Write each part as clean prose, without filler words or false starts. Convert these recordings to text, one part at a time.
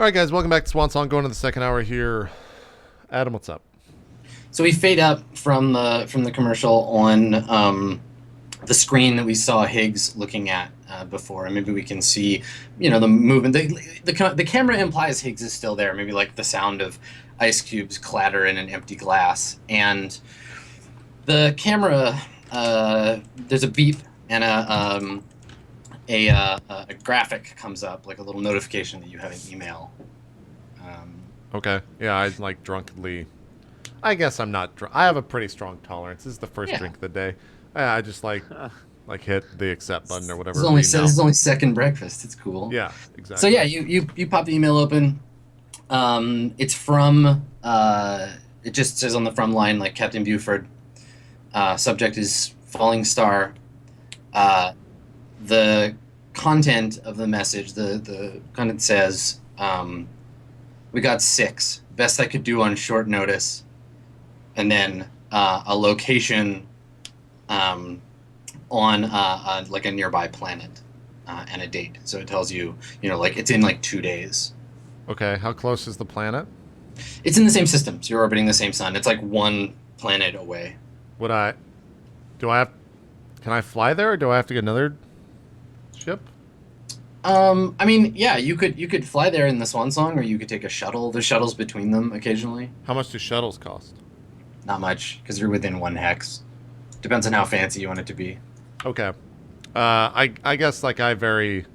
All right, guys, welcome back to Swan Song. Going to the second hour here. Adam, what's up? So we fade up from the commercial on the screen that we saw Higgs looking at before, and maybe we can see, the movement. The camera implies Higgs is still there. Maybe like the sound of ice cubes clatter in an empty glass, and the camera there's a beep and a graphic comes up, like a little notification that you have an email. Okay. Yeah, I like drunkenly. I guess I'm not drunk. I have a pretty strong tolerance. This is the first drink of the day. I just like hit the accept button or whatever. This is only second breakfast. It's cool. Yeah, exactly. So yeah, you pop the email open. It's from it just says on the from line, like, Captain Buford. Subject is falling star. The content of the message, the content says, we got 6. Best I could do on short notice. And then a location on like a nearby planet and a date. So it tells you, like it's in like 2 days. Okay, how close is the planet? It's in the same system. So you're orbiting the same sun. It's like one planet away. Can I fly there, or do I have to get another ship? I mean, yeah, you could fly there in the Swan Song, or you could take a shuttle. There's shuttles between them occasionally. How much do shuttles cost? Not much, because you're within 1 hex. Depends on how fancy you want it to be. Okay. I guess like I very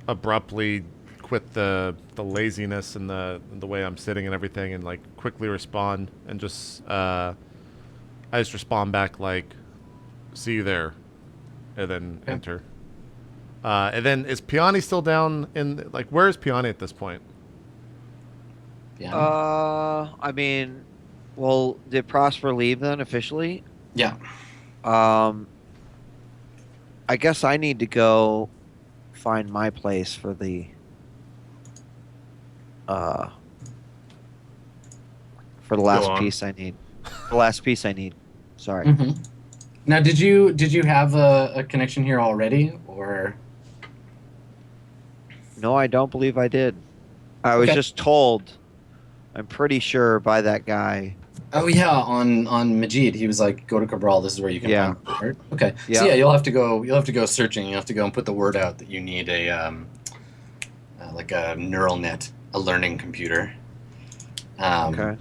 abruptly quit the laziness and the way I'm sitting and everything, and like quickly respond, and just I just respond back like, "See you there," and then enter. And then is Piani still down in, like, where is Piani at this point? Yeah. I mean, well, did Prosper leave then officially? Yeah. I guess I need to go find my place for the last piece I need. The last piece I need. Sorry. Mm-hmm. Now, did you have a connection here already, or? No, I don't believe I did. I was just told, I'm pretty sure, by that guy. Oh yeah, on Majid, he was like, "Go to Cabral. This is where you can find the word." Okay. Yeah. So yeah, you'll have to go searching. You have to go and put the word out that you need a like a neural net, a learning computer. Okay.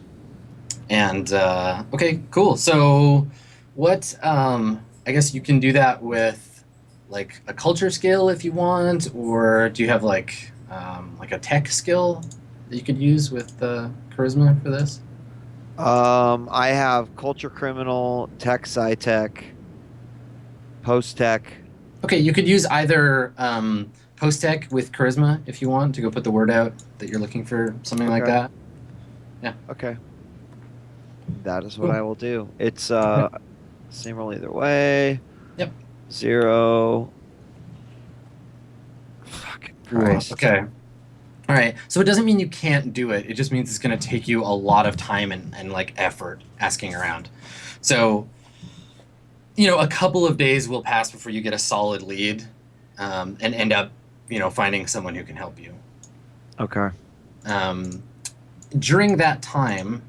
And okay, cool. So what? I guess you can do that with like a culture skill if you want, or do you have like a tech skill that you could use with charisma for this? I have culture criminal, tech, sci-tech, post-tech. Okay, you could use either post-tech with charisma if you want to go put the word out that you're looking for something like that. Yeah. Okay. That is what I will do. It's same roll either way. Yep. 0. Fucking Christ. Okay. All right. So it doesn't mean you can't do it. It just means it's going to take you a lot of time and like effort asking around. So, a couple of days will pass before you get a solid lead, and end up, finding someone who can help you. Okay. During that time,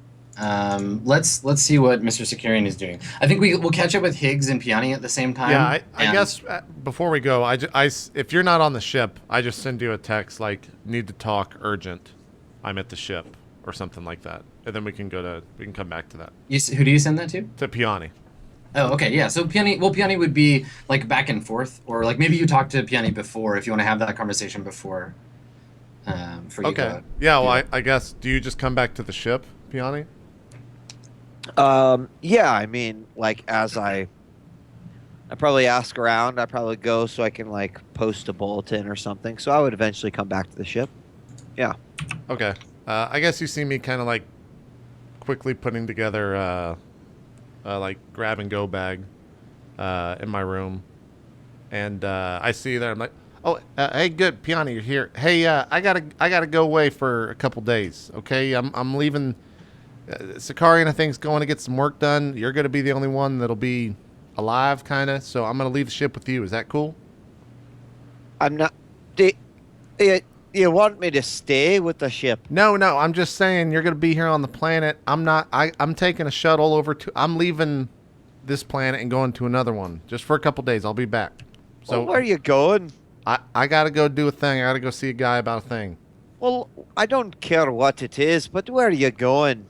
let's see what Mr. Securian is doing. I think we'll catch up with Higgs and Piani at the same time. Yeah, I guess before we go, if you're not on the ship, I just send you a text like, "Need to talk, urgent. I'm at the ship," or something like that, and then we can come back to that. Who do you send that to? To Piani. Oh, okay, yeah. So Piani would be like back and forth, or like maybe you talked to Piani before if you want to have that conversation before. You go out. Yeah. Well, I guess. Do you just come back to the ship, Piani? Yeah, I mean, like, as I probably ask around, I probably go so I can like post a bulletin or something. So I would eventually come back to the ship. Yeah. Okay. I guess you see me kind of like quickly putting together like grab and go bag in my room, and I see you there. I'm like, "Oh, hey, good, Piani, you're here. Hey, I gotta go away for a couple days. Okay, I'm leaving. Sakarian, I think, is going to get some work done. You're going to be the only one that'll be alive, kind of. So I'm going to leave the ship with you. Is that cool?" I'm not. Yeah, you want me to stay with the ship? No, I'm just saying you're gonna be here on the planet. I'm not. I'm taking a shuttle over to. I'm leaving this planet and going to another one just for a couple days. I'll be back. So Well, where are you going? I gotta go do a thing. I gotta go see a guy about a thing. Well, I don't care what it is, but where are you going?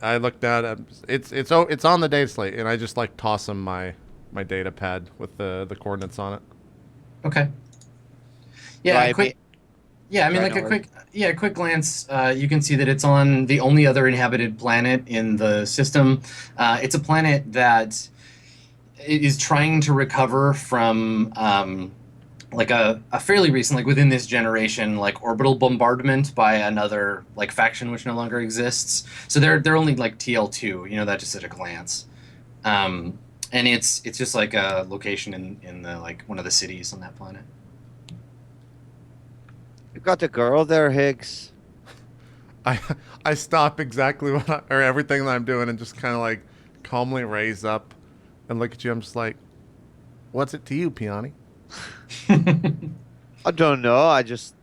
I looked at it's on the data slate, and I just like toss him my data pad with the coordinates on it. Okay. Yeah, Right, a quick. Yeah, I mean, Right, like no a quick glance, you can see that it's on the only other inhabited planet in the system. It's a planet that is trying to recover from like a fairly recent, like within this generation, like orbital bombardment by another like faction which no longer exists. So they're only like TL2, you know that just at a glance. And it's just like a location in the like one of the cities on that planet. You got the girl there, Higgs. I stop exactly or everything that I'm doing and just kind of like calmly raise up and look at you. I'm just like, what's it to you, Piani? I don't know. I just,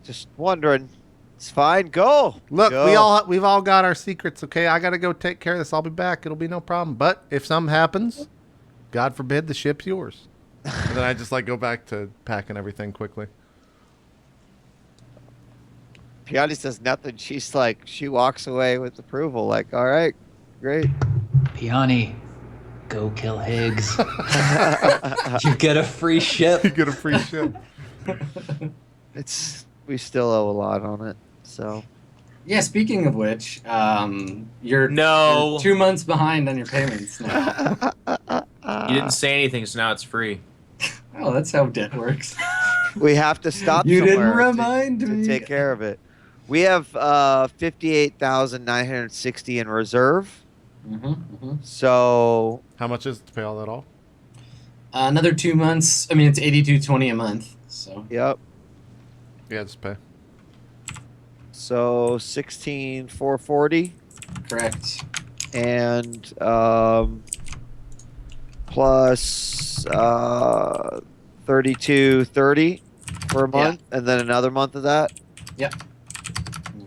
just wondering. It's fine. Go. Look, Go. we've all got our secrets. Okay, I gotta go take care of this. I'll be back. It'll be no problem. But if something happens, God forbid, the ship's yours. And then I just like go back to packing everything quickly. Piani says nothing. She's like, she walks away with approval. Like, all right, great. Piani, go kill Higgs. You get a free ship. You get a free ship. We still owe a lot on it. So Yeah, speaking of which, you're 2 months behind on your payments now. You didn't say anything, so now it's free. Oh, that's how debt works. we have to stop. You didn't somewhere remind to me. take care of it. We have 58,960 in reserve. So How much is it to pay all that off? Another 2 months. I mean, it's $82.20 a month. So yep. Yeah, just pay. So 16,440 correct. and plus 32.30 for a month, and then another month of that. Yep.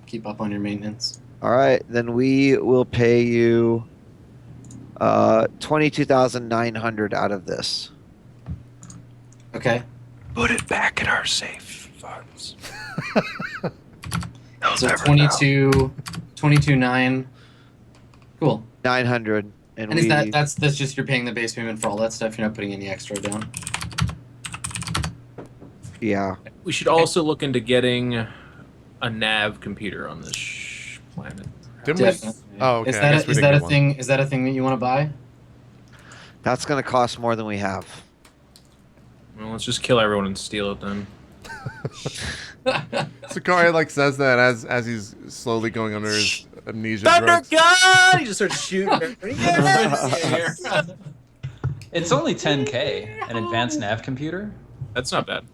Keep up on your maintenance. All right, then we will pay you 22,900 out of this. Okay. Put it back in our safe funds. So 22.9. Cool. 900, And we, is that's just you're paying the base payment for all that stuff? You're not putting any extra down? yeah. We should also look into getting a nav computer on this planet. Didn't we? Definitely. Oh, okay. Is I that guess we is didn't that a get one. thing? Is that a thing that you want to buy? That's going to cost more than we have. Well, let's just kill everyone and steal it then. Sakari like says that as he's slowly going under his amnesia Thunder drugs. God! He just starts shooting. It's only 10K, an advanced nav computer. That's not bad.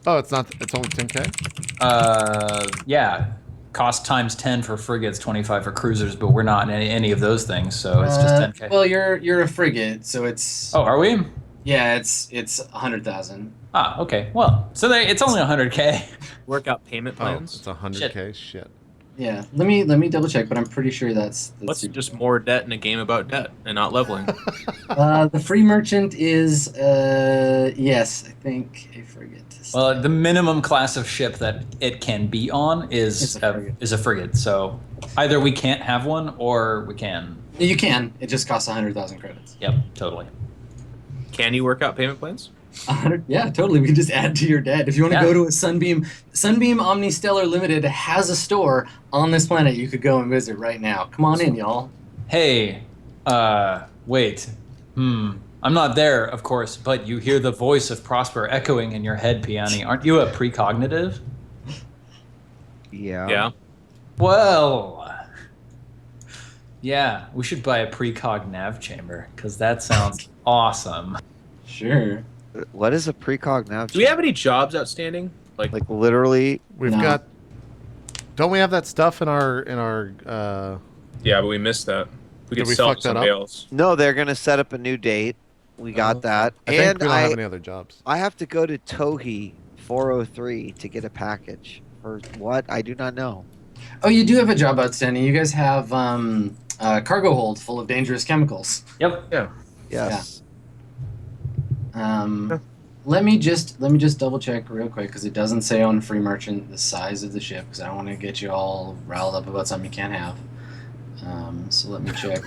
Oh, it's not. It's only 10K. Yeah, cost times 10 for frigates, 25 for cruisers, but we're not in any of those things, so it's just 10K. Well, you're a frigate, so it's Oh, are we? yeah, it's 100,000. Ah, okay. Well, so it's only 100K. Work out payment Oh, plans. it's 100K. Shit. Yeah, let me double check, but I'm pretty sure that's What's just more debt in a game about debt and not leveling? the free merchant is yes, I think a frigate. Well, the minimum class of ship that it can be on is a frigate. So either we can't have one or we can. You can. It just costs 100,000 credits. Yep, totally. Can you work out payment plans? 100, yeah, totally. We can just add to your debt. If you want to Yeah. go to a Sunbeam Omnistellar Limited has a store on this planet you could go and visit right now. Come on in, y'all. Hey, wait. I'm not there, of course, but you hear the voice of Prosper echoing in your head, Piani. Aren't you a precognitive? Yeah. Yeah. Well, yeah, we should buy a precog nav chamber, because that sounds awesome. Sure. What is a precog nav? Do we have any jobs outstanding? Like Like literally. We've No. got. Don't we have that stuff in our yeah, but we missed that. We Did could we sell fuck it to that somebody up? else. No, they're going to set up a new date. We got that. I think And we don't have any other jobs. I have to go to Tohi 403 to get a package. For what? I do not know. Oh, you do have a job outstanding. You guys have a cargo hold full of dangerous chemicals. Yep. Yeah. Yes. Let me just double check real quick because it doesn't say on Free Merchant the size of the ship because I don't want to get you all riled up about something you can't have. So let me check.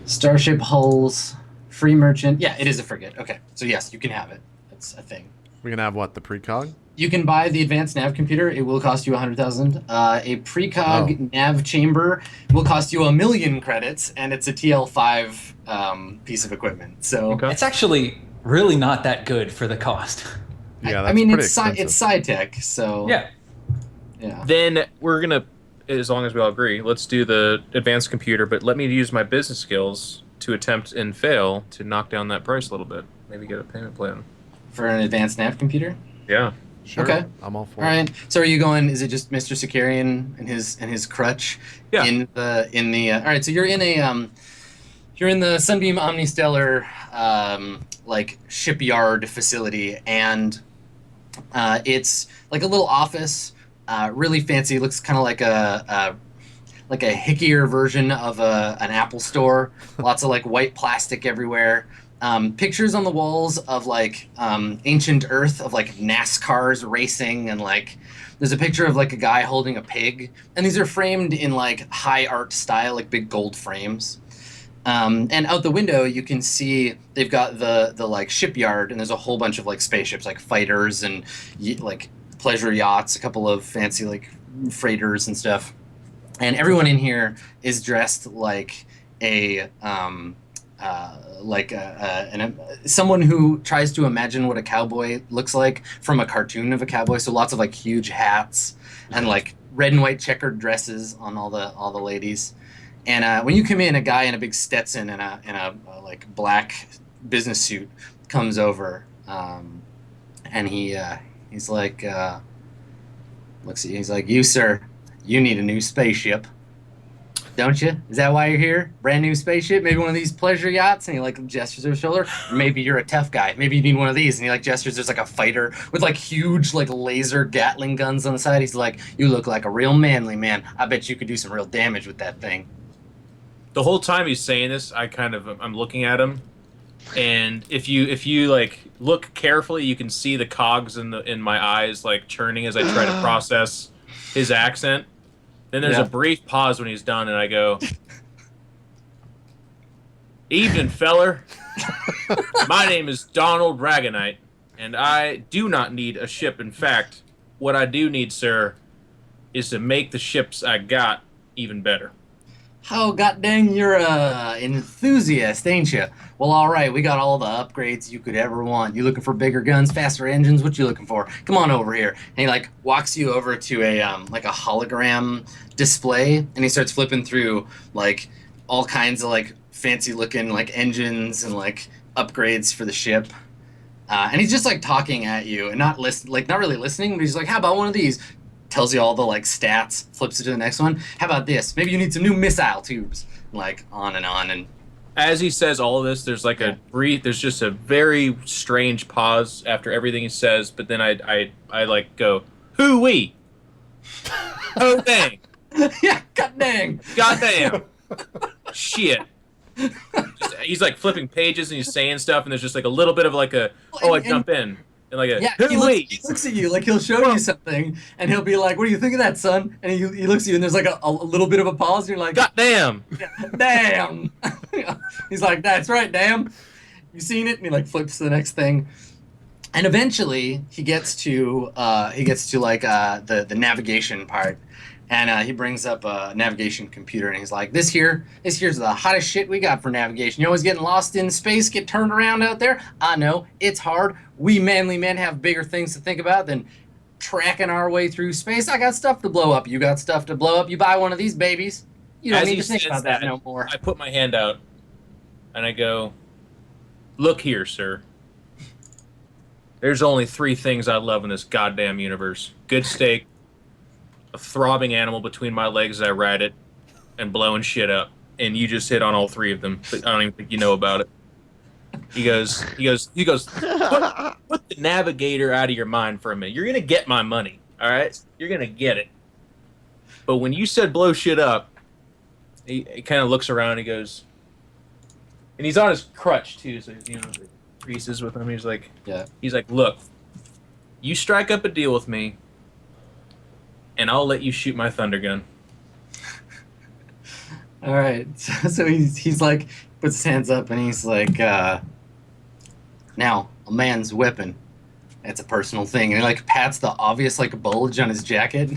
Starship hulls, Free Merchant. Yeah, it is a frigate. Okay, so yes, you can have it. That's a thing. We can have what, the precog? You can buy the advanced nav computer. It will cost you 100,000. A precog nav chamber will cost you 1,000,000 credits, and it's a TL5 piece of equipment. So Okay. It's actually really not that good for the cost. Yeah, that's I mean, pretty it's expensive. sci tech. So Yeah. yeah. Then we're gonna, as long as we all agree, let's do the advanced computer. But let me use my business skills to attempt and fail to knock down that price a little bit. Maybe get a payment plan. For an advanced nav computer. Yeah. Sure, Okay. I'm all for All it. right. So are you going? Is it just Mr. Sakarian and his crutch? Yeah. In the. All right. So you're in a You're in the Sunbeam Omnistellar like shipyard facility, and it's like a little office, really fancy. It looks kind of like a hickier version of an Apple store. Lots of like white plastic everywhere. Pictures on the walls of like ancient Earth, of like NASCARs racing, and like there's a picture of like a guy holding a pig, and these are framed in like high art style, like big gold frames. And out the window you can see they've got the like shipyard, and there's a whole bunch of like spaceships, like fighters and like pleasure yachts, a couple of fancy like freighters and stuff. And everyone in here is dressed like someone who tries to imagine what a cowboy looks like from a cartoon of a cowboy. So lots of like huge hats and like red and white checkered dresses on all the ladies. And when you come in, a guy in a big Stetson and a like black business suit comes over, and he's like looks at you. He's like, "You sir, you need a new spaceship, don't you? Is that why you're here? Brand new spaceship? Maybe one of these pleasure yachts?" And he like gestures to his shoulder. Or maybe you're a tough guy. Maybe you need one of these. And he like gestures. There's like a fighter with like huge like laser Gatling guns on the side. He's like, "You look like a real manly man. I bet you could do some real damage with that thing." The whole time he's saying this, I'm looking at him, and if you like look carefully, you can see the cogs in my eyes like churning as I try to process his accent. Then there's a brief pause when he's done, and I go, "Evening, feller. My name is Donald Ragonite, and I do not need a ship. In fact, what I do need, sir, is to make the ships I got even better." Oh, god dang, you're an enthusiast, ain't you? Well, all right, we got all the upgrades you could ever want. You looking for bigger guns, faster engines? What you looking for? Come on over here. And he like walks you over to a like a hologram display, and he starts flipping through like all kinds of like fancy looking like engines and like upgrades for the ship. And he's just like talking at you and not really listening, but he's like, "How about one of these?" Tells you all the like stats, flips it to the next one. "How about this? Maybe you need some new missile tubes." Like on and on. And As he says all of this, there's like there's just a very strange pause after everything he says, but then I like go, "Hoo-wee." Oh dang. yeah, god dang. Goddamn. Shit. He's like flipping pages and he's saying stuff, and there's just like a little bit of like a, "Oh, I jump in." And like a, Yeah, "Hoo-wee." he looks at you like he'll show you something, and he'll be like, "What do you think of that, son?" And he looks at you, and there's like a little bit of a pause, and you're like, Goddamn. "Damn." He's like, "That's right, damn. You seen it?" And he like flips to the next thing, and eventually he gets to like the navigation part, and he brings up a navigation computer, and he's like, This here's the hottest shit we got for navigation. You always getting lost in space, get turned around out there? I know, it's hard. We manly men have bigger things to think about than tracking our way through space. I got stuff to blow up. You got stuff to blow up. You buy one of these babies. You don't As need he to think says about that no more." I put my hand out and I go, "Look here, sir. There's only 3 things I love in this goddamn universe: good steak, a throbbing animal between my legs as I ride it, and blowing shit up. And you just hit on all 3 of them. But I don't even think you know about it." He goes, put the navigator out of your mind for a minute. You're gonna get my money, all right? You're gonna get it. But when you said blow shit up, he kind of looks around. He goes, and he's on his crutch too, so Reese is with him. He's like, look, you strike up a deal with me, and I'll let you shoot my thunder gun. All right. So he's like, puts his hands up and he's like, now a man's weapon. It's a personal thing. And he like pats the obvious like bulge on his jacket.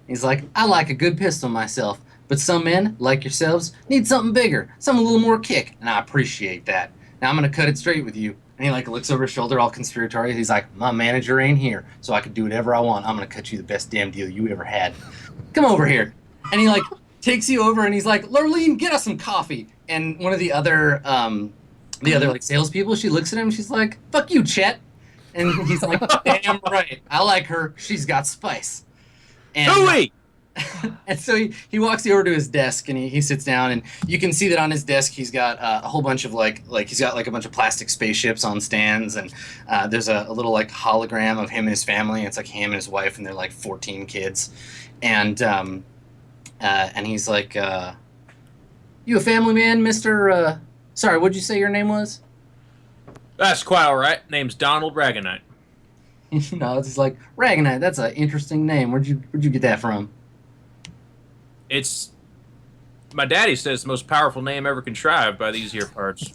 He's like, I like a good pistol myself, but some men, like yourselves, need something bigger, something a little more kick, and I appreciate that. Now I'm gonna cut it straight with you. And he like looks over his shoulder, all conspiratorial. He's like, my manager ain't here, so I can do whatever I want. I'm gonna cut you the best damn deal you ever had. Come over here. And he like takes you over and he's like, Lurleen, get us some coffee. And one of the other like salespeople, she looks at him, she's like, fuck you, Chet. And he's like, damn right. I like her. She's got spice. And, Hooey! and so he walks you over to his desk and he sits down and you can see that on his desk he's got a whole bunch of like he's got like a bunch of plastic spaceships on stands and there's a little like hologram of him and his family. It's like him and his wife and they're like 14 kids. And he's like, you a family man, Mr. Sorry, what'd you say your name was? That's quite all right. Name's Donald Ragonite. No, it's just like Ragonite. That's an interesting name. Where'd you get that from? It's my daddy says it's the most powerful name ever contrived by these here parts.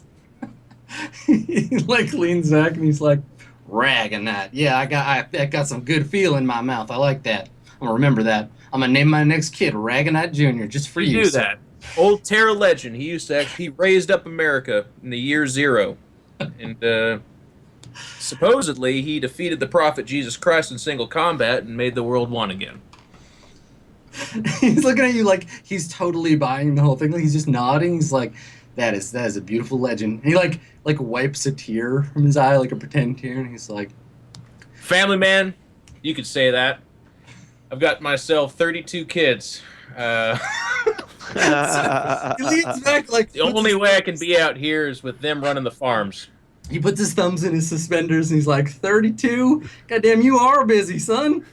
He like leans back and he's like, Ragonite. Yeah, I got some good feel in my mouth. I like that. I'm gonna remember that. I'm gonna name my next kid Ragonite Jr. just for you. Knew that. Old Terra legend. He raised up America in the year 0, and supposedly he defeated the prophet Jesus Christ in single combat and made the world one again. He's looking at you like he's totally buying the whole thing. Like he's just nodding. He's like, that is a beautiful legend. And he like wipes a tear from his eye, like a pretend tear, and he's like, family man, you could say that. I've got myself 32 kids. he leans back like The only way I can be out here is with them running the farms. he puts his thumbs in his suspenders and he's like, 32? Goddamn, you are busy, son.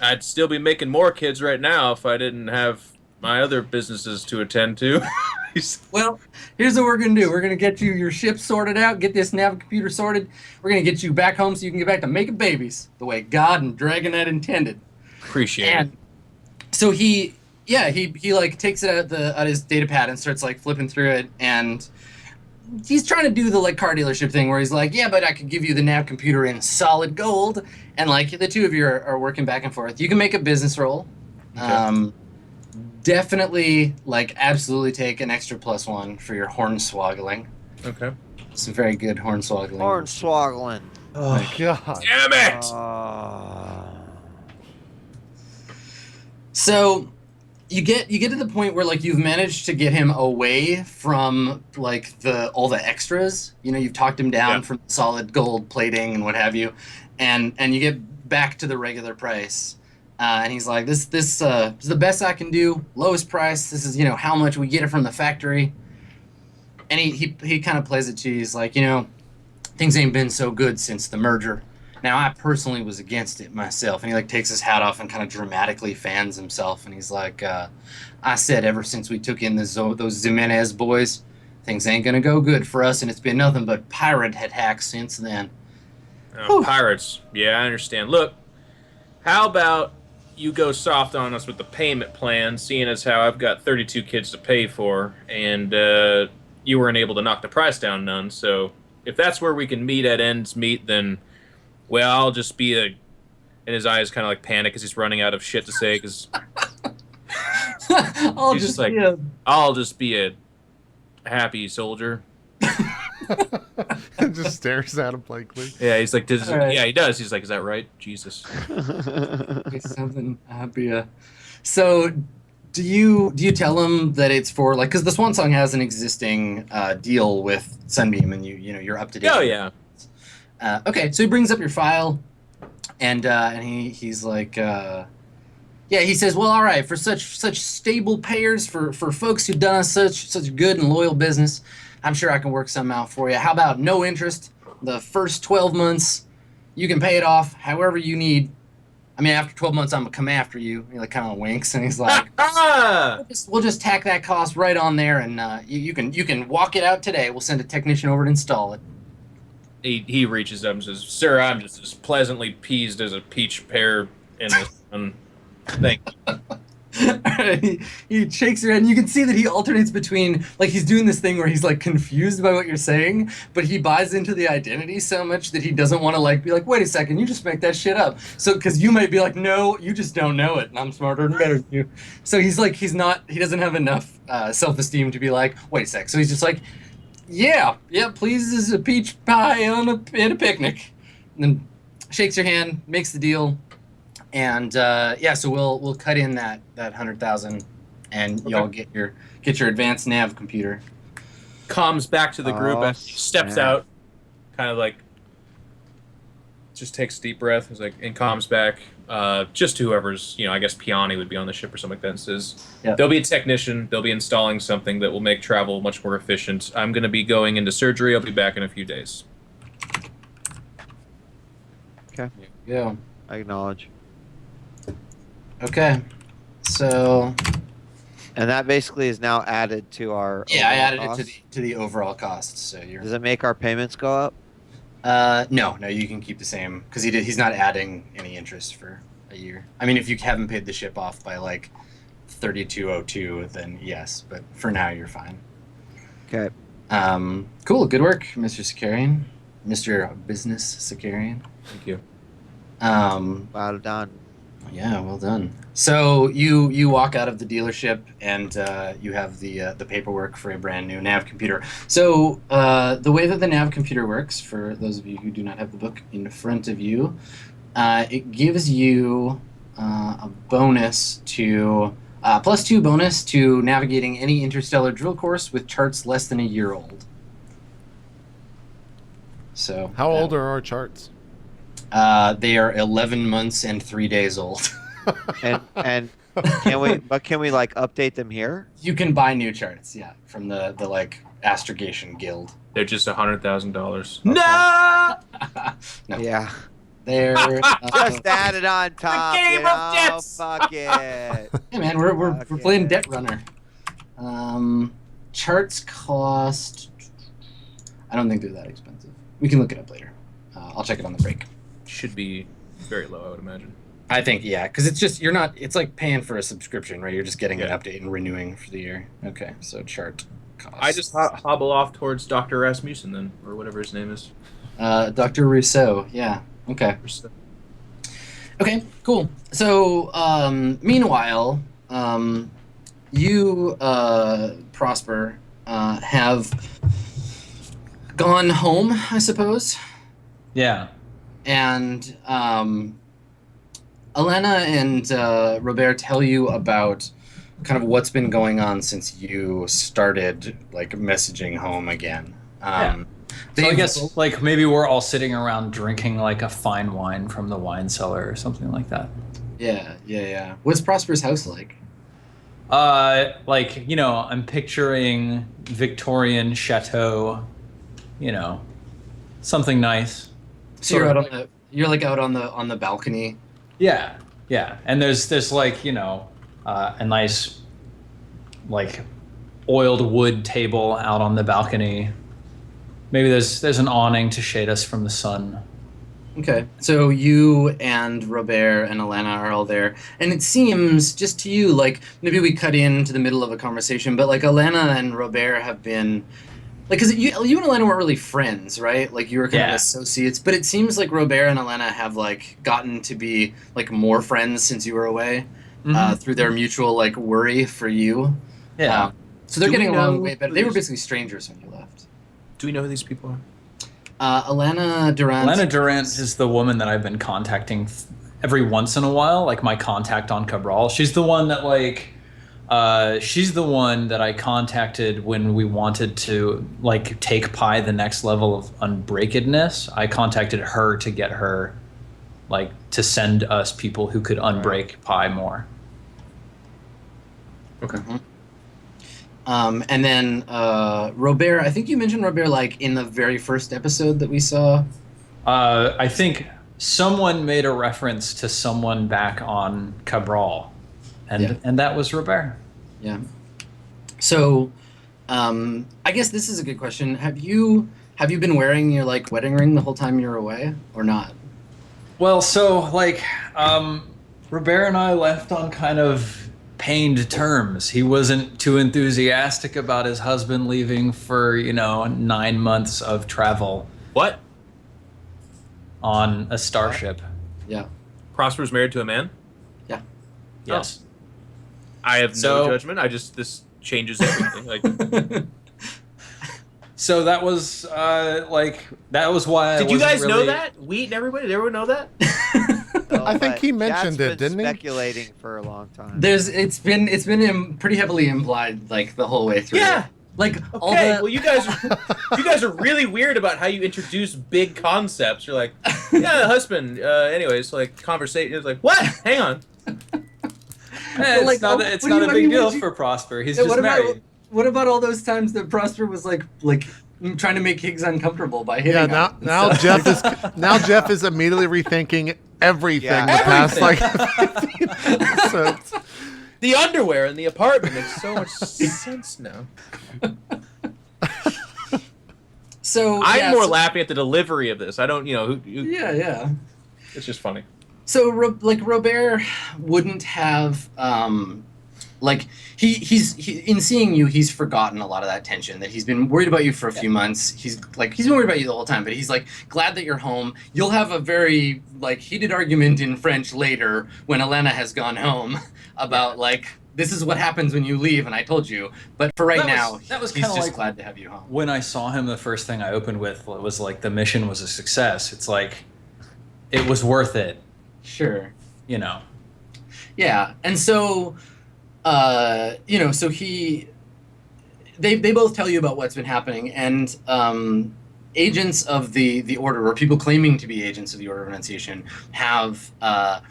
I'd still be making more kids right now if I didn't have my other businesses to attend to. Well, here's what we're going to do. We're going to get you your ship sorted out, get this nav computer sorted. We're going to get you back home so you can get back to making babies the way God and Dragonette intended. Appreciate it. And so he like takes it out his data pad and starts like flipping through it, and he's trying to do the like car dealership thing where he's like, yeah, but I could give you the nav computer in solid gold, and like the two of you are working back and forth. You can make a business roll. Okay. Definitely like absolutely take an extra +1 for your hornswoggling. Okay. Some very good hornswoggling. Hornswoggling. Oh my god. Damn it! So you get to the point where like you've managed to get him away from like all the extras. You know, you've talked him down from solid gold plating and what have you, and you get back to the regular price. And he's like, this is the best I can do, lowest price. This is, how much we get it from the factory. And he kind of plays it to you. He's like, things ain't been so good since the merger. Now, I personally was against it myself. And he like takes his hat off and kind of dramatically fans himself. And he's like, I said ever since we took in those Jimenez boys, things ain't gonna go good for us. And it's been nothing but pirate attacks since then. Pirates. Yeah, I understand. Look, how about you go soft on us with the payment plan, seeing as how I've got 32 kids to pay for, and you weren't able to knock the price down none. So if that's where we can meet at ends meet, then, well, I'll just be and his eyes kind of like panic as he's running out of shit to say, because I'll just be a happy soldier. Just stares at him blankly. Yeah, he's like, right. Yeah, he does. He's like, is that right? Jesus. Something happier. So, do you tell him that it's for like, because the Swan Song has an existing deal with Sunbeam, and you're up to date. Oh yeah. Okay, so he brings up your file, and he's like, he says, well, all right, for such stable payers, for folks who've done us such good and loyal business, I'm sure I can work something out for you. How about no interest? The first 12 months, you can pay it off however you need. I mean, after 12 months, I'm gonna come after you. He like kind of winks, and he's like, we'll just tack that cost right on there, and you can walk it out today. We'll send a technician over to install it. He reaches up and says, "Sir, I'm just as pleasantly peased as a peach pear in the sun. Thank you." he shakes your head, and you can see that he alternates between, like, he's doing this thing where he's like confused by what you're saying, but he buys into the identity so much that he doesn't want to like be like, wait a second, you just make that shit up. So because you might be like, no, you just don't know it, and I'm smarter and better than you. So he's like, he doesn't have enough self-esteem to be like, wait a sec. So he's just like, yeah, please, is a peach pie at a picnic, and then shakes your hand, makes the deal. And so we'll cut in that 100,000, and y'all get your advanced nav computer. Comes back to the group and steps out, kind of like just takes a deep breath. He's like, and comes back, just to whoever's, I guess Piani would be on the ship or something like that. And says, There'll be a technician. They'll be installing something that will make travel much more efficient. I'm going to be going into surgery. I'll be back in a few days. Okay. Yeah. I acknowledge. Okay, so. And that basically is now added to our. Yeah, I added it to the overall cost. So Does it make our payments go up? No, you can keep the same because he's not adding any interest for a year. I mean, if you haven't paid the ship off by like 3202, then yes, but for now you're fine. Okay. Cool, good work, Mr. Sakarian, Mr. Business Sakarian. Thank you. Well done. Yeah, well done. So you walk out of the dealership, and you have the paperwork for a brand new nav computer. So the way that the nav computer works, for those of you who do not have the book in front of you, it gives you a bonus to +2 bonus to navigating any interstellar drill course with charts less than a year old. So how old are our charts? They are 11 months and 3 days old. and can we like update them here? You can buy new charts, yeah, from the like astrogation guild. They're just $100,000. No. Yeah. They're Just add it on top. The game of debts. Fuck it. Hey man, we're playing Debt Runner. Charts cost. I don't think they're that expensive. We can look it up later. I'll check it on the break. Should be very low, I would imagine. I think, yeah, because it's just it's like paying for a subscription, right? You're just getting an update and renewing for the year. Okay, so chart cost. I just hobble off towards Dr. Rasmussen then, or whatever his name is. Dr. Rousseau, yeah. Okay. Okay, cool. So, meanwhile, you, Prosper, have gone home, I suppose. Yeah. And Elena and Robert tell you about kind of what's been going on since you started like messaging home again. So I guess like maybe we're all sitting around drinking like a fine wine from the wine cellar or something like that. Yeah. What's Prosper's house like? Like, I'm picturing Victorian chateau, something nice. So you're like out on the balcony. Yeah. And there's like, a nice like oiled wood table out on the balcony. Maybe there's an awning to shade us from the sun. Okay, so you and Robert and Elena are all there, and it seems just to you like maybe we cut into the middle of a conversation, but like Elena and Robert have been like, because you and Elena weren't really friends, right? Like you were kind of associates, but it seems like Robert and Elena have like gotten to be like more friends since you were away, through their mutual like worry for you. Yeah. So they're getting along way better. They were basically strangers when you left. Do we know who these people are? Elena Durant. Elena Durant is the woman that I've been contacting every once in a while, like my contact on Cabral. She's the one that she's the one that I contacted when we wanted to like take Pi the next level of unbreakedness. I contacted her to get her like to send us people who could unbreak Pi more. Okay. And then Robert, I think you mentioned Robert like in the very first episode that we saw. I think someone made a reference to someone back on Cabral, and that was Robert. Yeah. So, I guess this is a good question. Have you been wearing your like wedding ring the whole time you're away, or not? Well, so like, Robert and I left on kind of pained terms. He wasn't too enthusiastic about his husband leaving for 9 months of travel What? on a starship. Yeah. Prosper's married to a man? Yes. I have So- no judgment. This changes everything. Like, So that was that was why. did I you wasn't guys know really- that? Wheat and everybody? Did everyone know that? No, I think but he mentioned Jad's it, been didn't he? speculating for a long time. It's been pretty heavily implied like the whole way through. Yeah. Like all Okay. the Well, you guys are really weird about how you introduce big concepts. You're like, yeah, husband. Anyways, like conversation. It's like, what? Hang on. It's like, not. what It's do not you- a what big do you- deal what do you- for Prosper. He's Yeah, just married. what about all those times that Prosper was like trying to make Higgs uncomfortable by hitting Yeah, on him? now Geoff is immediately rethinking everything Yeah. the past like Everything. 15 episodes. The underwear in the apartment makes so much sense now. So I'm more so, laughing at the delivery of this. I don't, Yeah. it's just funny. So Robert wouldn't have like he's in seeing you, he's forgotten a lot of that tension that he's been worried about you for a few months. He's been worried about you the whole time, but he's like glad that you're home. You'll have a very like heated argument in French later when Elena has gone home about like this is what happens when you leave, and I told you. But for right now, that was he's kinda just like- glad to have you home. When I saw him, the first thing I opened with was like the mission was a success. It's like it was worth it. Sure. Yeah, and so, so they both tell you about what's been happening, and agents of the Order, or people claiming to be agents of the Order of Annunciation, have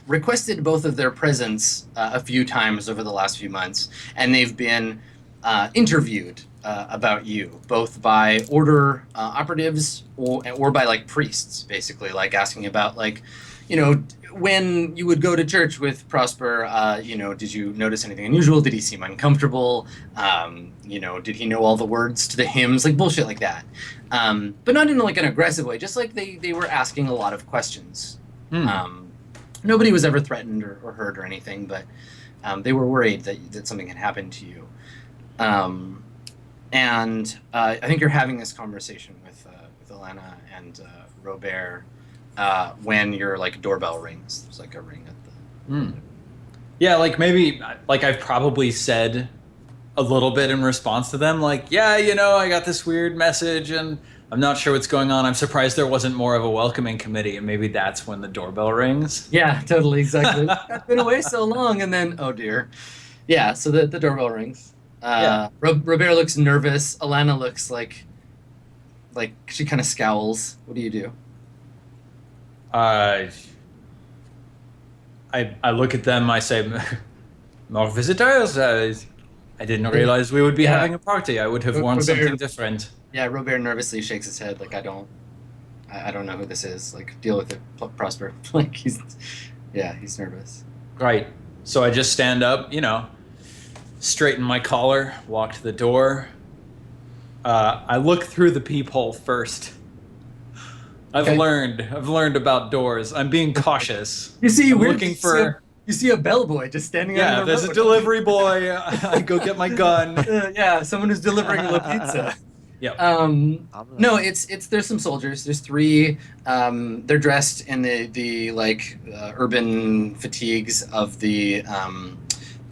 requested both of their presence a few times over the last few months, and they've been interviewed about you, both by Order operatives or by like priests, basically, like asking about like, when you would go to church with Prosper, did you notice anything unusual? Did he seem uncomfortable? Did he know all the words to the hymns? Like bullshit like that. But not in like an aggressive way, just like they were asking a lot of questions. Nobody was ever threatened or hurt or anything, but they were worried that something had happened to you. And I think you're having this conversation with Elena and Robert when your like doorbell rings. There's like a ring at the. Yeah, like maybe like I've probably said a little bit in response to them, like, yeah, I got this weird message and I'm not sure what's going on. I'm surprised there wasn't more of a welcoming committee, and maybe that's when the doorbell rings. Yeah, totally, exactly. I've been away so long, and then oh dear. Yeah, so the doorbell rings. Robert looks nervous. Alana looks like she kind of scowls. What do you do? I look at them. I say, "More visitors. I didn't realize we would be having a party. I would have worn Robert- something different." Yeah, Robert nervously shakes his head like I don't know who this is. Like deal with it, Prosper. Like he's nervous. Right. So I just stand up, straighten my collar, walk to the door. I look through the peephole first. I've Okay. learned about doors. I'm being cautious. You see, I'm weird- looking for. You see a bellboy just standing Yeah, on the there's a road. delivery boy. I go get my gun. Yeah, someone who's delivering La Pizza. Yep. No, there's some soldiers. There's three. They're dressed in the urban fatigues of the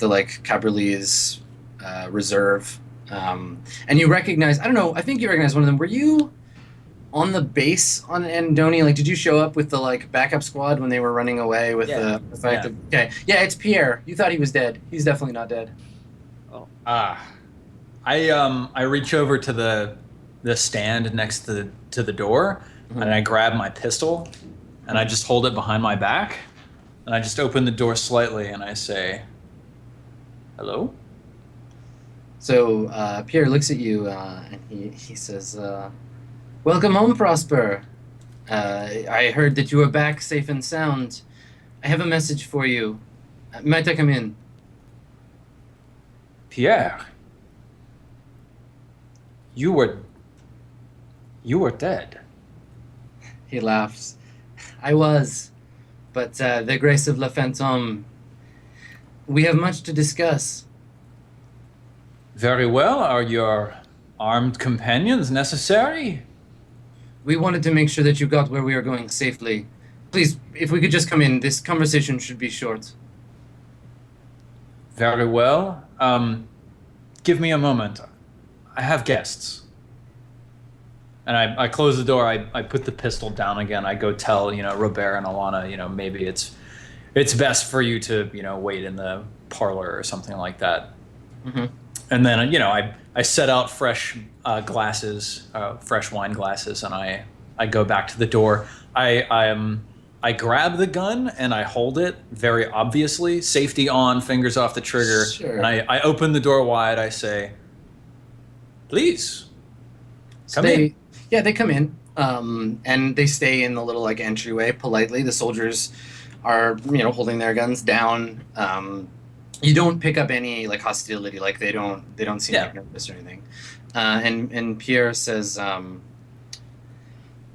like Cabriolet's reserve. And you recognize, I don't know, I think you recognize one of them. Were you on the base on Andoni? Like, did you show up with the like backup squad when they were running away with the fact that, okay. Yeah, it's Pierre. You thought he was dead. He's definitely not dead. I reach over to the stand next to the door, and I grab my pistol, and I just hold it behind my back, and I just open the door slightly, and I say, "Hello." So Pierre looks at you and he says, "Welcome home, Prosper. I heard that you are back safe and sound. I have a message for you. Might I come in?" Pierre, you were dead. He laughs. "I was, but the grace of La Fantôme. We have much to discuss." Very well. Are your armed companions necessary? We wanted to make sure that you got where we are going safely. Please, if we could just come in, this conversation should be short. Very well. Give me a moment. I have guests. And I close the door. I put the pistol down again. I go tell, Robert and Alana, maybe it's best for you to, wait in the parlor or something like that. Mm-hmm. And then, I set out fresh glasses, fresh wine glasses, and I go back to the door. I grab the gun and I hold it very obviously, safety on, fingers off the trigger. Sure. And I open the door wide. I say, "Please, come in." Yeah, they come in, and they stay in the little entryway politely. The soldiers are holding their guns down. You don't pick up any hostility. They don't seem nervous or anything. And Pierre says,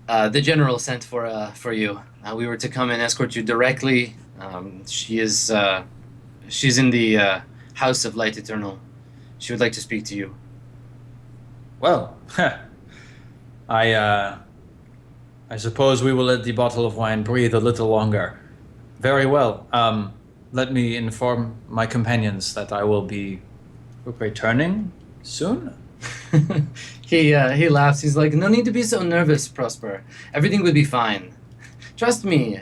"The general sent for you. We were to come and escort you directly. She's in the House of Light Eternal. She would like to speak to you." Well, I suppose we will let the bottle of wine breathe a little longer. Very well. Let me inform my companions that I will be returning soon. He laughs. He's like, "No need to be so nervous, Prosper. Everything will be fine. Trust me.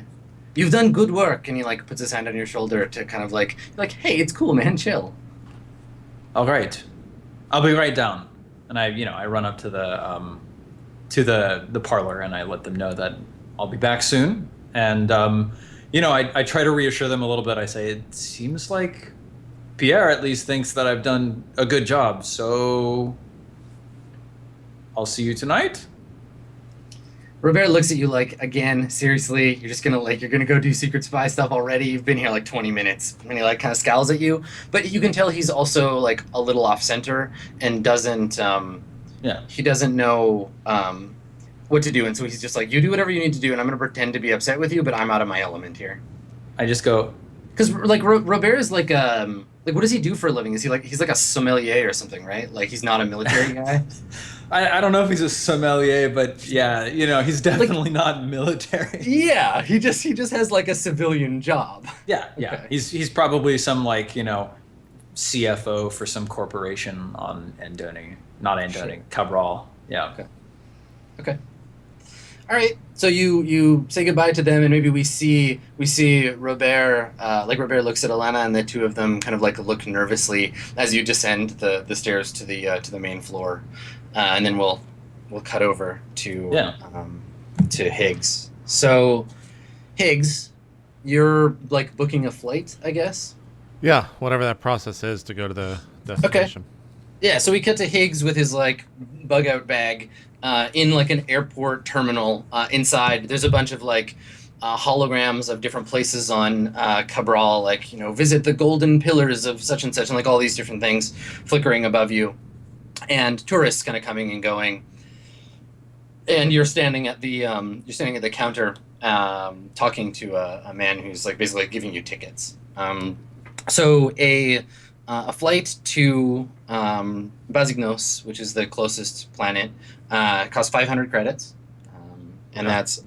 You've done good work." And he puts his hand on your shoulder to kind of "Hey, it's cool, man. Chill." All right, I'll be right down. And I run up to the parlor and I let them know that I'll be back soon. And I try to reassure them a little bit. I say, it seems like Pierre at least thinks that I've done a good job, so I'll see you tonight. Robert looks at you again, seriously, you're just gonna you're gonna go do secret spy stuff already? You've been here 20 minutes. And he kind of scowls at you, but you can tell he's also a little off center and doesn't he doesn't know what to do, and so he's just you do whatever you need to do, and I'm gonna pretend to be upset with you, but I'm out of my element here. I just go, because Robert is what does he do for a living? Is he he's a sommelier or something, right? He's not a military guy. I don't know if he's a sommelier, but yeah, he's definitely not military. Yeah, he just has a civilian job. Yeah. Okay. He's probably some CFO for some corporation on Andoni, not Andoni, Sure. Cabral. Yeah. Okay. All right. So you say goodbye to them, and maybe we see Robert. Robert looks at Alana, and the two of them kind of look nervously as you descend the stairs to the main floor, and then we'll cut over to Higgs. So, Higgs, you're booking a flight, I guess. Yeah, whatever that process is to go to the destination. Yeah, so we cut to Higgs with his bug out bag in an airport terminal. Inside, there's a bunch of holograms of different places on Cabral, visit the golden pillars of such and such, and all these different things flickering above you, and tourists kind of coming and going. And you're standing at the counter, talking to a man who's basically giving you tickets. So a flight to Basignos, which is the closest planet, costs 500 credits, and that's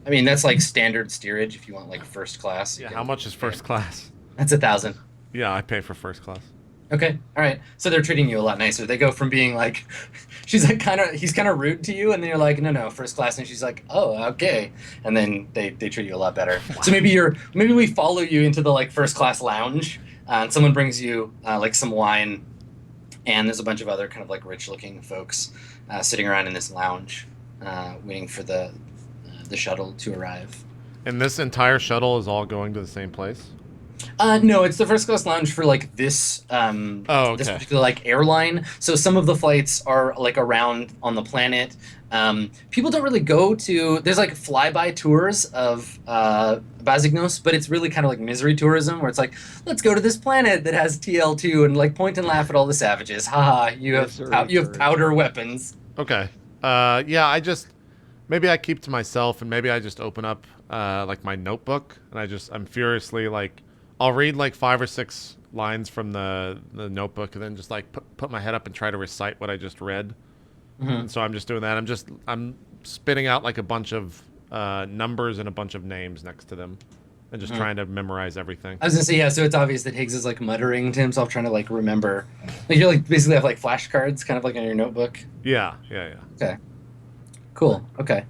standard steerage. If you want first class, Yeah, how much is first class? That's 1,000. Yeah, I pay for first class. Okay, all right. So they're treating you a lot nicer. They go from being he's kind of rude to you, and then you're no, first class, and she's oh, okay, and then they treat you a lot better. Wow. So maybe we follow you into the first class lounge, and someone brings you some wine, and there's a bunch of other kind of rich looking folks sitting around in this lounge, waiting for the shuttle to arrive. And this entire shuttle is all going to the same place? No, it's the first class lounge for like this this particular like airline. So some of the flights are like around on the planet. People don't really go to. There's like flyby tours of Bazignos, but it's really kind of like misery tourism, where it's like, let's go to this planet that has TL2 and like point and laugh at all the savages. Haha, you have powder weapons. Okay. Yeah, maybe I keep to myself, and maybe I just open up like my notebook, and I'm furiously like, I'll read like 5 or 6 lines from the notebook, and then just like put my head up and try to recite what I just read. Mm-hmm. And so I'm just doing that. I'm spitting out like a bunch of numbers and a bunch of names next to them, and just trying to memorize everything. I was gonna say, yeah. So it's obvious that Higgs is like muttering to himself, trying to like remember. Like you're like basically have like flashcards, kind of like on your notebook. Yeah. Okay. Cool. Okay.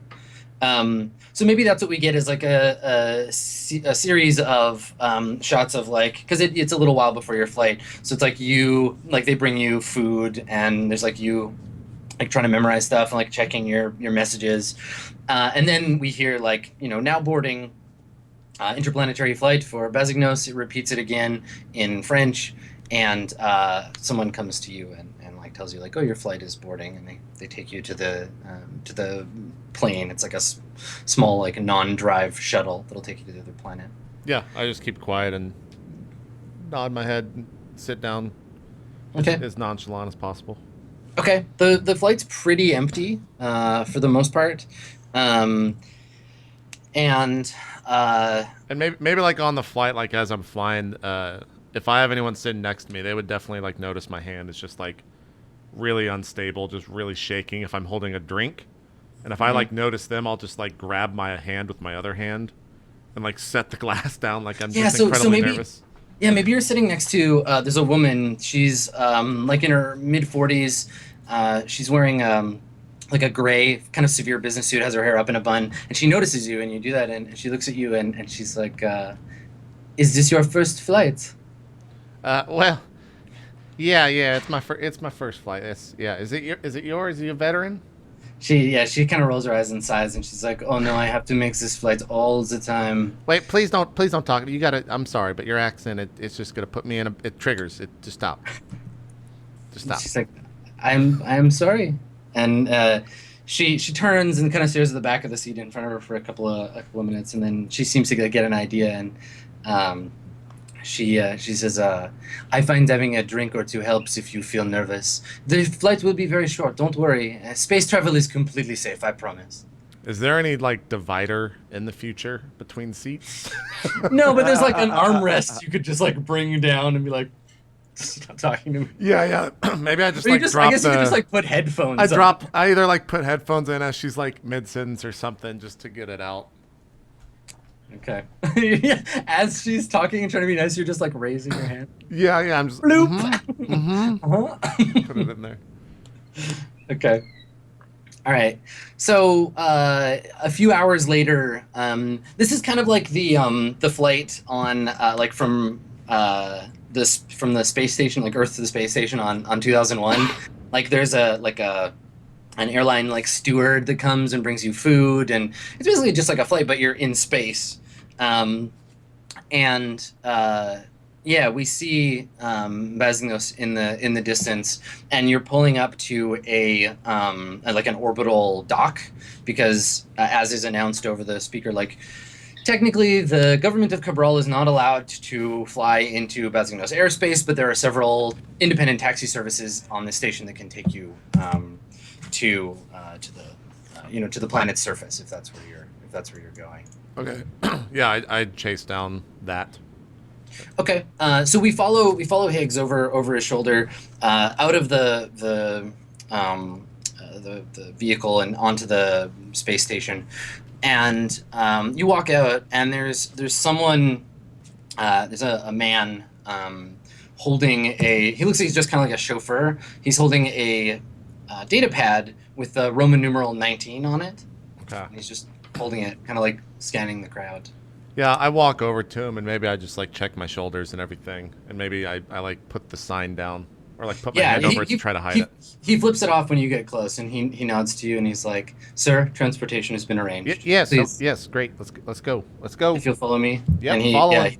So maybe that's what we get is like a series of shots of like, because it's a little while before your flight, so it's like they bring you food, and there's like you like trying to memorize stuff and like checking your messages, and then we hear like, now boarding interplanetary flight for Bazignos. It repeats it again in French, and someone comes to you and like tells you like, oh, your flight is boarding, and they take you to the plane. It's like a small like non-drive shuttle that'll take you to the other planet. Yeah, I just keep quiet and nod my head and sit down. Okay. As nonchalant as possible. Okay. The flight's pretty empty for the most part, and maybe like on the flight, like as I'm flying, if I have anyone sitting next to me, they would definitely like notice my hand is just like really unstable, just really shaking if I'm holding a drink. And if I like notice them, I'll just like grab my hand with my other hand and like set the glass down like I'm just incredibly nervous. Yeah, maybe you're sitting next to there's a woman. She's like in her mid-40s. She's wearing like a gray kind of severe business suit, has her hair up in a bun, and she notices you and you do that, and she looks at you and she's like, "Is this your first flight?" Well, yeah, it's my first flight. Is it yours? Are you a veteran? She kind of rolls her eyes and sighs, and she's like, "Oh no, I have to make this flight all the time." Wait, please don't talk. You gotta. I'm sorry, but your accent, it's just gonna put me in it triggers. Just stop. Just stop. She's like, I'm sorry, and she turns and kind of stares at the back of the seat in front of her for a couple of minutes, and then she seems to get an idea, and she says, "I find having a drink or two helps if you feel nervous. The flight will be very short. Don't worry. Space travel is completely safe. I promise." Is there any like divider in the future between seats? No, but there's like an armrest you could just like bring down and be like, stop talking to me. Yeah. Maybe I just I drop guess you could just like put headphones. I either like put headphones in as she's like mid sentence or something just to get it out. Okay. Yeah, as she's talking and trying to be nice, you're just like raising your hand. Yeah. I'm just bloop. Put it in there. Okay. All right. So a few hours later, this is kind of like the flight on like from the space station, like Earth to the space station on 2001. Like there's an airline like steward that comes and brings you food, and it's basically just like a flight, but you're in space. Yeah, we see Bazignos in the distance, and you're pulling up to a like an orbital dock because, as is announced over the speaker, like technically the government of Cabral is not allowed to fly into Bazignos airspace, but there are several independent taxi services on the station that can take you to the planet's surface if that's where you're going. Okay. Yeah, I'd chase down that. Okay. So we follow Higgs over his shoulder out of the vehicle and onto the space station, and you walk out, and there's someone, there's a man holding he looks like he's just kind of like a chauffeur. He's holding a data pad with the Roman numeral 19 on it. Okay. And he's just holding it, kind of like scanning the crowd. Yeah, I walk over to him, and maybe I just like check my shoulders and everything, and maybe I like put the sign down or like put my hand over it to try to hide it. He flips it off when you get close, and he nods to you, and he's like, "Sir, transportation has been arranged." Yes, yes, great. Let's go. If you'll follow me. Yeah, and follow him.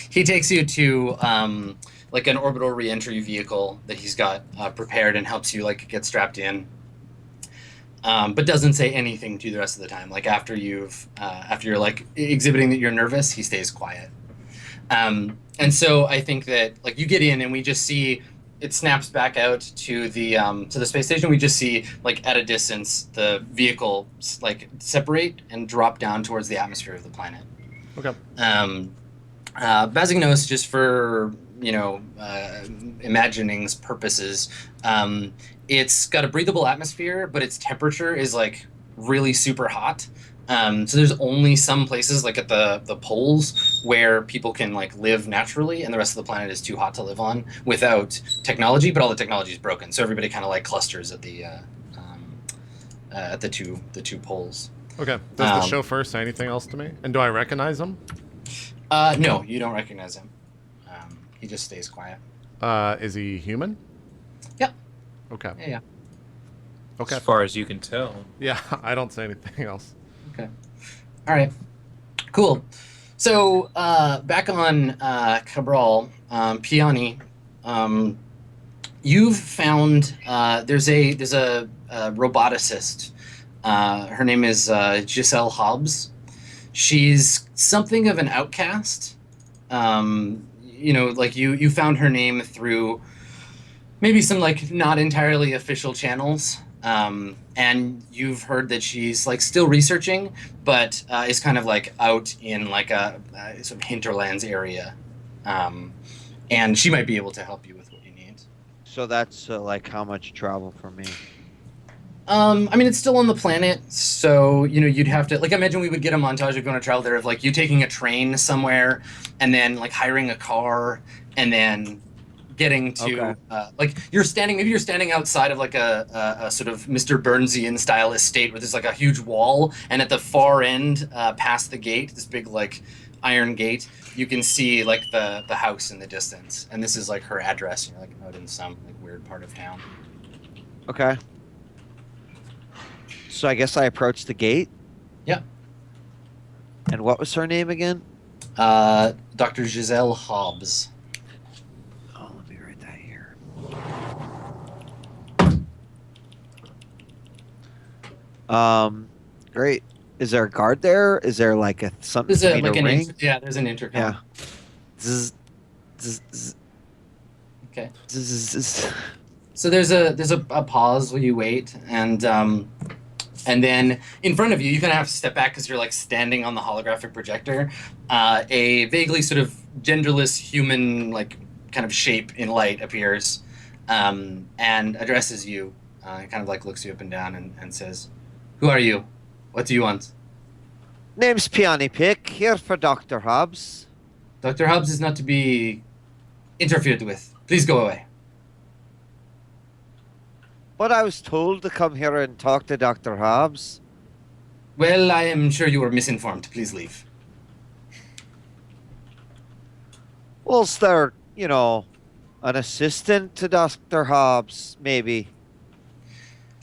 He takes you to like an orbital reentry vehicle that he's got prepared and helps you like get strapped in. But doesn't say anything to you the rest of the time. Like after you're like exhibiting that you're nervous, he stays quiet. And so I think that like you get in and we just see it snaps back out to the space station. We just see like at a distance the vehicle like separate and drop down towards the atmosphere of the planet. Okay. Bazignos, just for imagining's purposes, it's got a breathable atmosphere, but its temperature is like really super hot. So there's only some places like at the poles where people can like live naturally, and the rest of the planet is too hot to live on without technology. But all the technology is broken, so everybody kind of like clusters at the two poles. Okay. Does the chauffeur say anything else to me? And do I recognize him? No, you don't recognize him. He just stays quiet. Is he human? Yep. Okay. Yeah. Okay. As far as you can tell. Yeah, I don't say anything else. Okay. All right. Cool. So back on Cabral, Piani, you've found there's a roboticist. Her name is Giselle Hobbs. She's something of an outcast. Like you found her name through maybe some like not entirely official channels. And you've heard that she's like still researching, but is kind of like out in like a sort of hinterlands area. And she might be able to help you with what you need. So that's like how much travel for me? I mean, it's still on the planet, so you'd have to like imagine we would get a montage of going to travel there of like you taking a train somewhere, and then like hiring a car, and then getting to like you're standing outside of like a sort of Mr. Burnsian style estate where there's like a huge wall, and at the far end, past the gate, this big like iron gate, you can see like the house in the distance, and this is like her address. You're like out in some like weird part of town. Okay. So I guess I approached the gate. Yeah. And what was her name again? Dr. Giselle Hobbs. Oh, let me write that here. Great. Is there a guard there? Is there like something? There's a ring? there's an intercom. Yeah. Zzz, zzz, zzz. Okay. Zzz, zzz. So there's a pause while you wait, and then in front of you, you kind of have to step back because you're like standing on the holographic projector. A vaguely sort of genderless human like kind of shape in light appears, and addresses you. Kind of like looks you up and down and says, "Who are you? What do you want?" Name's Peony Pick, here for Dr. Hobbs. Dr. Hobbs is not to be interfered with. Please go away. But I was told to come here and talk to Dr. Hobbs. Well, I am sure you were misinformed. Please leave. Well, is there, an assistant to Dr. Hobbs, maybe?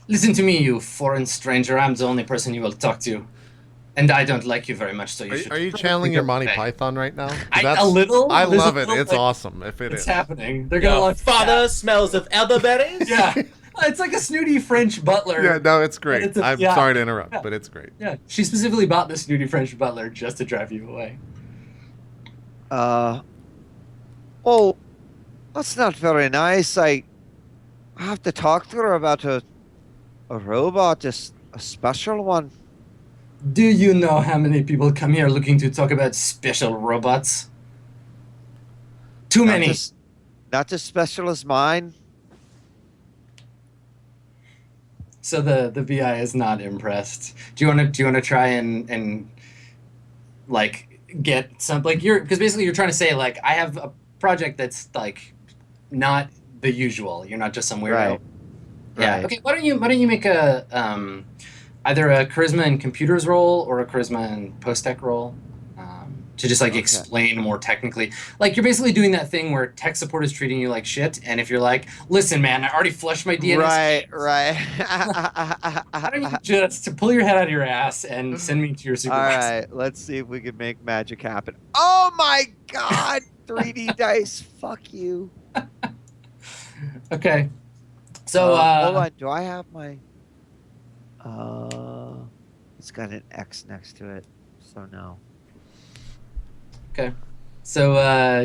Listen to me, you foreign stranger. I'm the only person you will talk to. And I don't like you very much, so you should... Are you channeling your Monty Python right now? A little? I There's love a it. little, It's like, awesome. If it It's is. happening. They're gonna like... Father smells of elderberries? Yeah. It's like a snooty French butler. Yeah, no, it's great. It's I'm sorry to interrupt, but it's great. Yeah. She specifically bought the snooty French butler just to drive you away. Oh, that's not very nice. I have to talk to her about a robot, a special one. Do you know how many people come here looking to talk about special robots? Too many. Not as special as mine. So the VI is not impressed. Do you want to try and like get some like because basically you're trying to say like I have a project that's like not the usual. You're not just some weirdo. Right. Yeah. Right. Okay. Why don't you make a either a charisma and computers roll or a charisma and post-tech roll to just like explain more technically. Like you're basically doing that thing where tech support is treating you like shit, and if you're like, listen, man, I already flushed my DNS. Right. Why don't you just to pull your head out of your ass and send me to your All supervisor? right, let's see if we can make magic happen. Oh my God, 3D dice, fuck you. Okay. So hold on, do I have my? It's got an X next to it, so no. Okay. So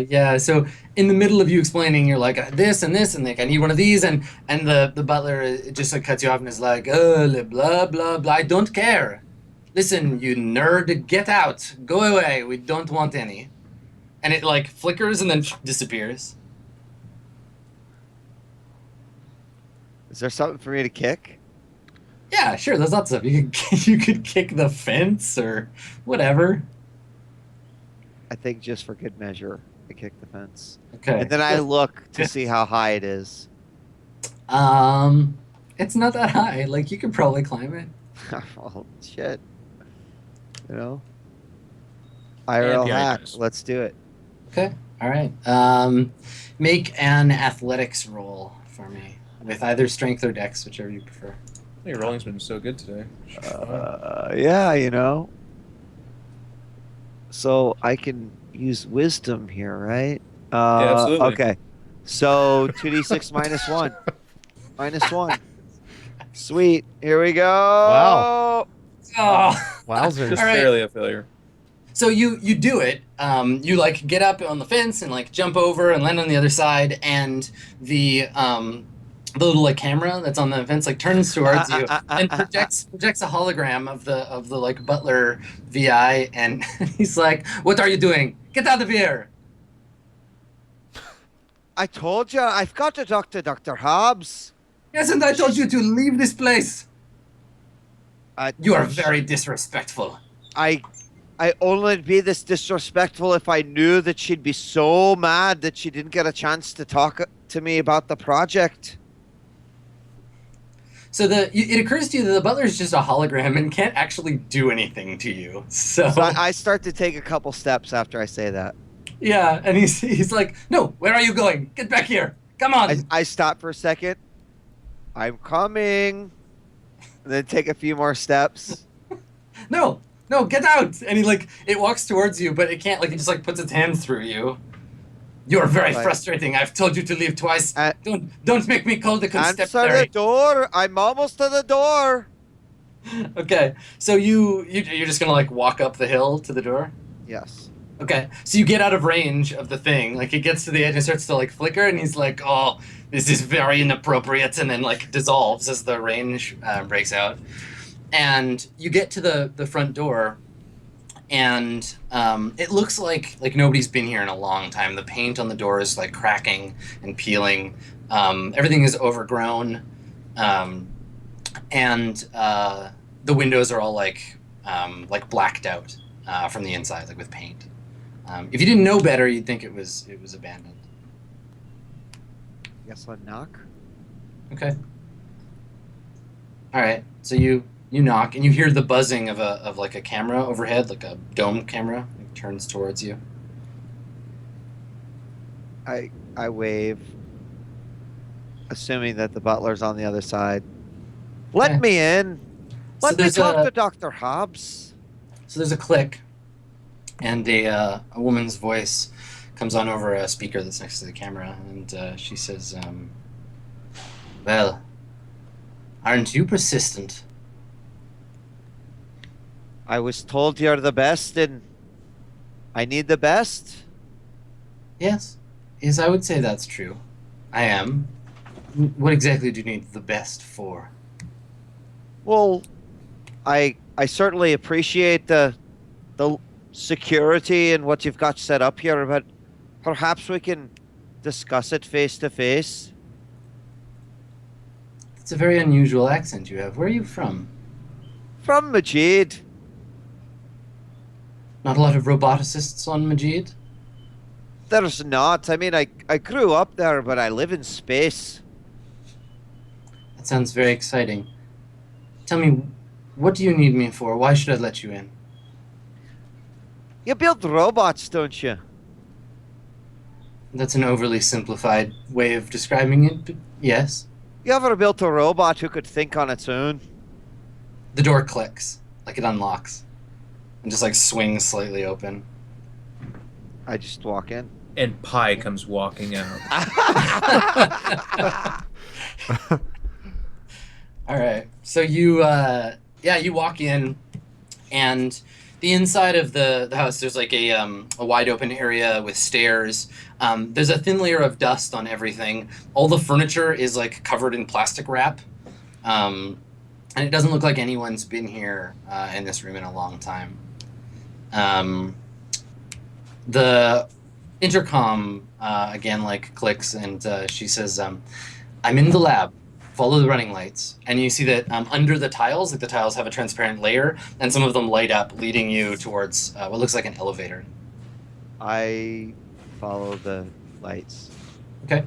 yeah, so in the middle of you explaining, you're like this and this, and like I need one of these, and the butler just like cuts you off and is like, blah blah blah. I don't care. Listen, you nerd, get out, go away. We don't want any. And it like flickers and then disappears. Is there something for me to kick? Yeah, sure. There's lots of you could kick the fence or whatever. I think just for good measure, I kick the fence. Okay. And then I look to see how high it is. It's not that high. Like you could probably climb it. Oh shit. You know? IRL behind hack. us. Let's do it. Okay. All right. Make an athletics roll for me with either strength or dex, whichever you prefer. Your rolling's been so good today. Yeah, you know. So I can use wisdom here, right? Yeah, absolutely. Okay. So 2d6 minus 1. Minus 1. Sweet. Here we go. Wow. Oh. Wowzers. Just All right. barely a failure. So you do it. You like get up on the fence and like jump over and land on the other side, and the little like camera that's on the fence like turns towards you and projects a hologram of the like butler VI, and he's like, "What are you doing? Get out of here!" I told you, I've got to talk to Dr. Hobbs. Yes, and I told you to leave this place. I, You are very disrespectful. I only be this disrespectful if I knew that she'd be so mad that she didn't get a chance to talk to me about the project. So it occurs to you that the butler is just a hologram and can't actually do anything to you. So I start to take a couple steps after I say that. yeah, and he's like, "No, where are you going? Get back here! Come on!" I stop for a second. I'm coming. And then take a few more steps. No, get out! And he like it walks towards you, but it can't. Like he just like puts its hand through you. You are very Right. frustrating. I've told you to leave twice. Uh, Don't make me call the Answer the constabulary. door. I'm almost to the door. Okay, so you're just gonna like walk up the hill to the door. Yes. Okay, so you get out of range of the thing. Like it gets to the edge and starts to like flicker, and he's like, "Oh, this is very inappropriate," and then like dissolves as the range breaks out. And you get to the front door, and it looks like nobody's been here in a long time. The paint on the door is like cracking and peeling. Everything is overgrown, and the windows are all like blacked out from the inside, like with paint. If you didn't know better, you'd think it was abandoned. Guess I'll knock. Okay. All right. So you knock and you hear the buzzing of like a camera overhead, like a dome camera. It turns towards you. I wave, assuming that the butler's on the other side. Okay. Let me in. So Let me there's talk to Dr. Hobbs. So there's a click, and a woman's voice comes on over a speaker that's next to the camera, and she says, "Well, aren't you persistent?" I was told you're the best, and I need the best. Yes, I would say that's true. I am. What exactly do you need the best for? Well, I certainly appreciate the security and what you've got set up here, but perhaps we can discuss it face to face. It's a very unusual accent you have. Where are you from? From Majid. Not a lot of roboticists on Majid? There's not. I mean, I grew up there, but I live in space. That sounds very exciting. Tell me, what do you need me for? Why should I let you in? You build robots, don't you? That's an overly simplified way of describing it, but yes. You ever built a robot who could think on its own? The door clicks, like it unlocks, and just like swings slightly open. I just walk in. And Pi comes walking out. All right. So you walk in, and the inside of the house, there's like a wide open area with stairs. There's a thin layer of dust on everything. All the furniture is like covered in plastic wrap. And it doesn't look like anyone's been here in this room in a long time. The intercom again like clicks, and she says, "I'm in the lab. Follow the running lights." And you see that under the tiles, like the tiles have a transparent layer, and some of them light up, leading you towards what looks like an elevator. I follow the lights. Okay.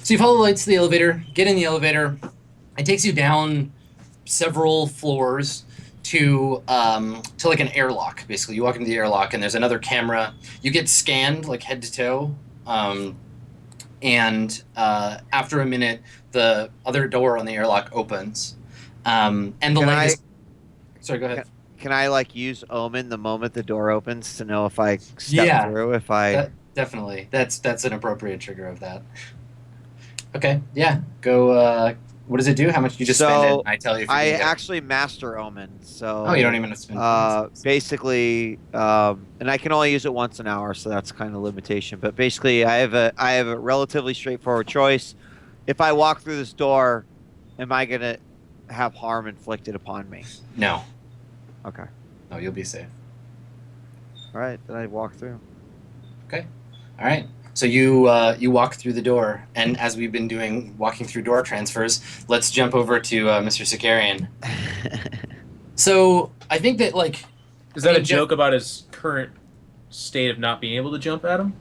So you follow the lights to the elevator, get in the elevator. It takes you down several floors to like an airlock. Basically, you walk into the airlock, and there's another camera. You get scanned like head to toe, and after a minute, the other door on the airlock opens, and the light is... Sorry, go ahead. Can I like use Omen the moment the door opens to know if I step through? If I definitely, that's an appropriate trigger of that. Okay, yeah, go. What does it do? How much do you just spend it? I tell you. If you I can get it. actually master Omen. So Oh, you don't even have to spend. basically, and I can only use it once an hour, so that's kind of limitation. But basically, I have a relatively straightforward choice. If I walk through this door, am I gonna have harm inflicted upon me? No. Okay. No, you'll be safe. All right. Then I walk through. Okay. All right. So you walk through the door, and as we've been doing walking through door transfers, let's jump over to Mr. Sakarian. So I think that like... Is that a joke about his current state of not being able to jump at him?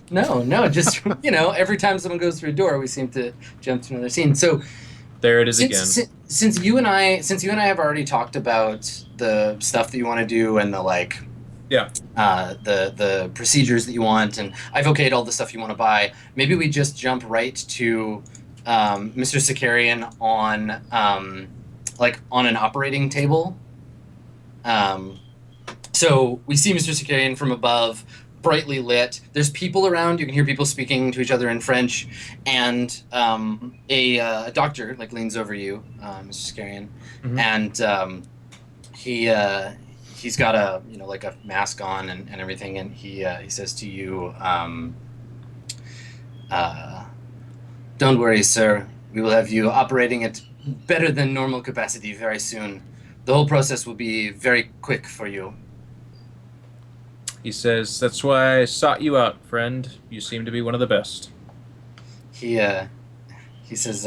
No, just, every time someone goes through a door, we seem to jump to another scene. So there it is again. Since you and I have already talked about the stuff that you want to do and the like... Yeah. The procedures that you want, and I've okayed all the stuff you want to buy. Maybe we just jump right to Mr. Sakarian on on an operating table. So we see Mr. Sakarian from above, brightly lit. There's people around. You can hear people speaking to each other in French, and a doctor leans over you, Mr. Sakarian, and he's got a a mask on and everything, and he says to you, "Don't worry, sir. We will have you operating at better than normal capacity very soon. The whole process will be very quick for you." He says, "That's why I sought you out, friend. You seem to be one of the best." He says,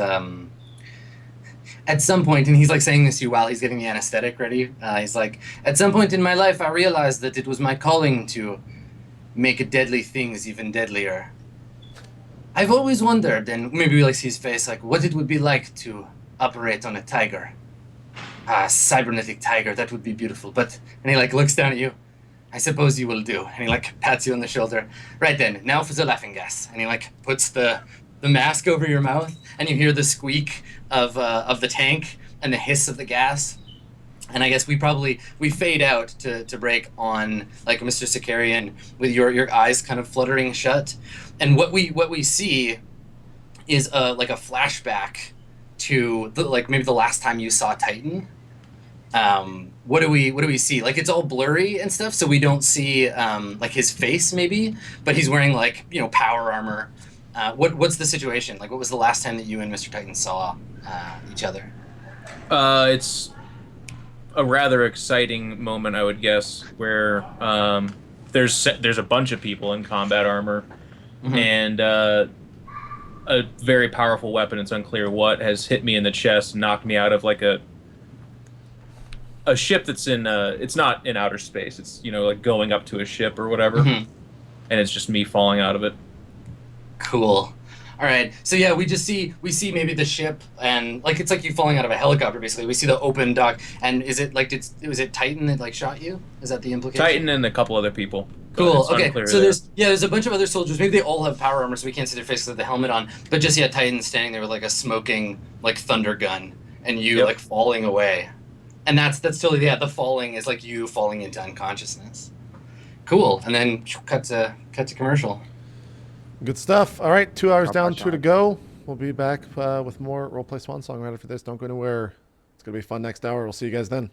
at some point, and he's saying this to you while he's getting the anesthetic ready, he's like, "At some point in my life, I realized that it was my calling to make deadly things even deadlier. I've always wondered," and maybe we see his face, what it would be like to operate on a tiger. A cybernetic tiger, that would be beautiful. But, and he looks down at you. "I suppose you will do." And he pats you on the shoulder. "Right then, now for the laughing gas." And he puts the mask over your mouth, and you hear the squeak of the tank and the hiss of the gas. And I guess we fade out to break on Mr. Sakarian with your eyes kind of fluttering shut. And what we see is a flashback to maybe the last time you saw Titan. What do we see? It's all blurry and stuff, so we don't see his face maybe, but he's wearing power armor. What's the situation? What was the last time that you and Mr. Titan saw each other? It's a rather exciting moment, I would guess, where there's a bunch of people in combat armor, and a very powerful weapon, it's unclear what, has hit me in the chest and knocked me out of a ship that's in it's not in outer space, it's going up to a ship or whatever, and it's just me falling out of it. Cool. All All right. So yeah, we see maybe the ship and like it's like you falling out of a helicopter. Basically, we see the open dock. And is it like was it Titan that like shot you? Is that the implication? Titan and a couple other people. but Cool. it's Okay. unclear So there. there's a bunch of other soldiers. Maybe they all have power armor, so we can't see their faces with the helmet on. But just Titan standing there with like a smoking like thunder gun, and you Yep. like falling away. And that's totally the falling is like you falling into unconsciousness. Cool. And then cut to commercial. Good stuff. All right, 2 hours Roleplay down, 2 to Swan. go. We'll be back with more Roleplay Swan Song right after this. Don't go anywhere. It's going to be fun next hour. We'll see you guys then.